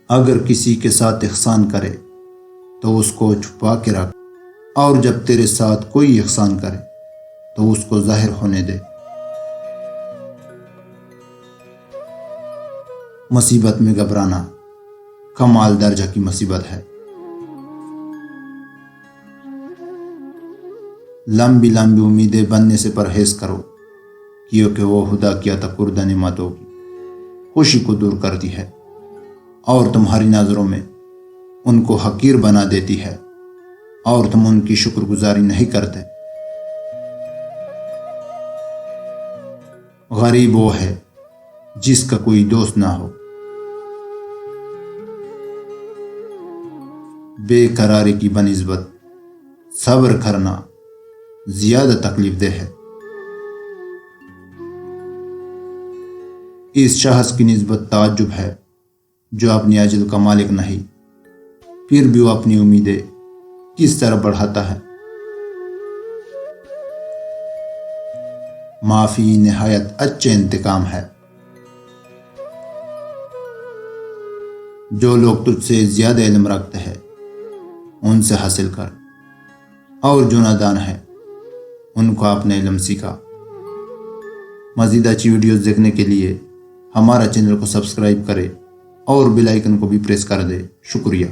اگر کسی کے ساتھ احسان کرے تو اس کو چھپا کے رکھ، اور جب تیرے ساتھ کوئی احسان کرے تو اس کو ظاہر ہونے دے۔ مصیبت میں گھبرانا کمال درجہ کی مصیبت ہے۔ لمبی لمبی امیدیں بننے سے پرہیز کرو، کیونکہ وہ خدا کی عطا کردہ نعمتوں کی خوشی کو دور کرتی ہے اور تمہاری نظروں میں ان کو حقیر بنا دیتی ہے، اور تم ان کی شکر گزاری نہیں کرتے۔ غریب وہ ہے جس کا کوئی دوست نہ ہو۔ بے قراری کی بنسبت صبر کرنا زیادہ تکلیف دہ ہے۔ اس شخص کی نسبت تعجب ہے جو اپنی اجل کا مالک نہیں، پھر بھی وہ اپنی امیدیں کس طرح بڑھاتا ہے۔ معافی نہایت اچھا انتقام ہے۔ جو لوگ تجھ سے زیادہ علم رکھتے ہیں ان سے حاصل کر، اور جو نادان ہے ان کو اپنا علم سکھا۔ مزید اچھی ویڈیوز دیکھنے کے لیے ہمارا چینل کو سبسکرائب کرے اور بیل آئیکن کو بھی پریس کر دے۔ شکریہ۔